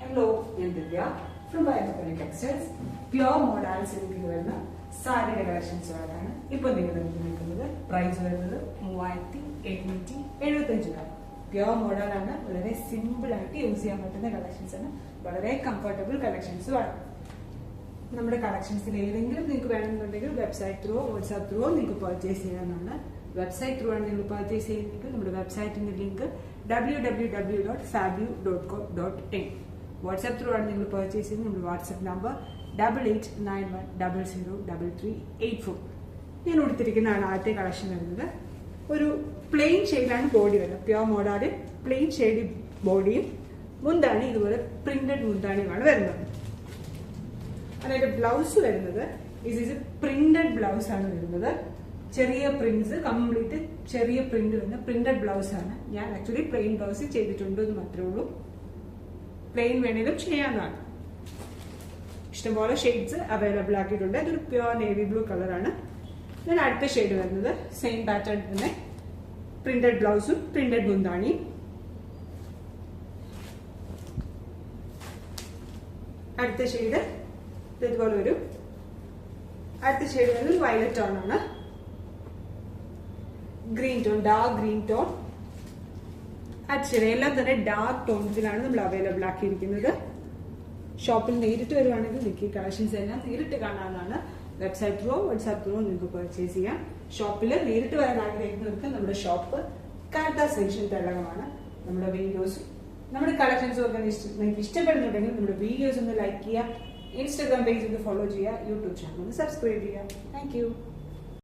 Hello, I'm Divya from Biomechanic Textiles. Pure modals വരുന്ന സാരിയുടെ collections ആണ് ഇപ്പോൾ നിങ്ങൾ നിൽക്കുന്നത്. പ്രൈസ് വരുന്നത് 3775 രൂപ. പ്യുവർ മോഡൽ ആണ്, വളരെ സിമ്പിൾ ആയിട്ട് യൂസ് ചെയ്യാൻ പറ്റുന്ന കളക്ഷൻസ് ആണ്, വളരെ കംഫർട്ടബിൾ കളക്ഷൻസും ആണ്. നമ്മുടെ കളക്ഷൻസിൽ ഏതെങ്കിലും നിങ്ങൾക്ക് വേണമെന്നുണ്ടെങ്കിൽ വെബ്സൈറ്റ് ത്രൂ വാട്സ്ആപ്പ് ത്രൂ നിങ്ങൾക്ക് പർച്ചേസ് ചെയ്യാവുന്നതാണ്. വെബ്സൈറ്റ് ത്രൂ ആണ് നിങ്ങൾ പർച്ചേസ് ചെയ്യുന്നെങ്കിൽ നമ്മുടെ വെബ്സൈറ്റിന്റെ ലിങ്ക് www.fabu.co.in. വാട്സ്ആപ്പ് ത്രൂ ആണ് നിങ്ങൾ പർച്ചേസ് ചെയ്യുന്നത്. നമ്മുടെ വാട്സ്ആപ്പ് നമ്പർ 8891003384. ഞാൻ കൊടുത്തിരിക്കുന്നതാണ് ആദ്യത്തെ കളക്ഷൻ വരുന്നത്. ഒരു പ്ലെയിൻ ഷെയ്ഡാണ് ബോഡി വരുന്നത്. പ്യുവർ മോഡാല് പ്ലെയിൻ ഷെയ്ഡ് ബോഡിയും മുന്താണി ഇതുപോലെ പ്രിന്റഡ് മുന്താണിയുമാണ് വരുന്നത്. അതായത് ബ്ലൗസ് വരുന്നത് ഇത് പ്രിന്റഡ് ബ്ലൗസ് ആണ് വരുന്നത്. ചെറിയ പ്രിന്റ്സ്, കംപ്ലീറ്റ് ചെറിയ പ്രിന്റ് വരുന്ന പ്രിന്റഡ് ബ്ലൗസ് ആണ്. ഞാൻ ആക്ച്വലി പ്ലെയിൻ ബ്ലൗസ് ചെയ്തിട്ടുണ്ട് എന്ന് മാത്രമേ ഉള്ളൂ. പ്ലെയിൻ വേണേലും ചെയ്യാവുന്നതാണ്. ഇഷ്ടംപോലെ ഷെയ്ഡ്സ് അവൈലബിൾ ആക്കിയിട്ടുണ്ട്. ഇതൊരു പ്യുവർ നേവി ബ്ലൂ കളറാണ്. ഞാൻ അടുത്ത ഷെയ്ഡ് വരുന്നത് സെയിം പാറ്റേൺ തന്നെ പ്രിന്റഡ് ബ്ലൗസും പ്രിന്റഡ് മുന്താണിയും. അടുത്ത ഷെയ്ഡ് ഇതുപോലെ വരും. അടുത്ത ഷെയ്ഡ് വരുന്നത് വയലറ്റ് ടോൺ ആണ്. Green tone, dark green tone. അടുത്ത ഷെയ്ഡ് എല്ലാം തന്നെ ഡാർക്ക് ടോൺസിലാണ് നമ്മൾ അവൈലബിൾ ആക്കിയിരിക്കുന്നത്. ഷോപ്പിൽ നേരിട്ട് വരുവാണെങ്കിൽ നിങ്ങൾക്ക് ഈ കളക്ഷൻസ് എല്ലാം നേരിട്ട് കാണാവുന്നതാണ്. വെബ്സൈറ്റ് ത്രൂ വാട്സ്ആപ്പ് ത്രൂ നിങ്ങൾക്ക് പർച്ചേസ് ചെയ്യാം. ഷോപ്പിൽ നേരിട്ട് വരാൻ ആഗ്രഹിക്കുന്നവർക്ക് നമ്മുടെ ഷോപ്പ് കാർത്ത സെക്ഷൻ തെളകമാണ്. നമ്മുടെ വീഡിയോസും നമ്മുടെ കളക്ഷൻസും ഒക്കെ നിങ്ങൾക്ക് ഇഷ്ടപ്പെടുന്നുണ്ടെങ്കിൽ നമ്മുടെ വീഡിയോസ് ഒന്ന് ലൈക്ക് ചെയ്യുക, ഇൻസ്റ്റാഗ്രാം പേജ് ഒന്ന് ഫോളോ ചെയ്യുക, യൂട്യൂബ് ചാനൽ ഒന്ന് സബ്സ്ക്രൈബ് ചെയ്യുക. Thank you.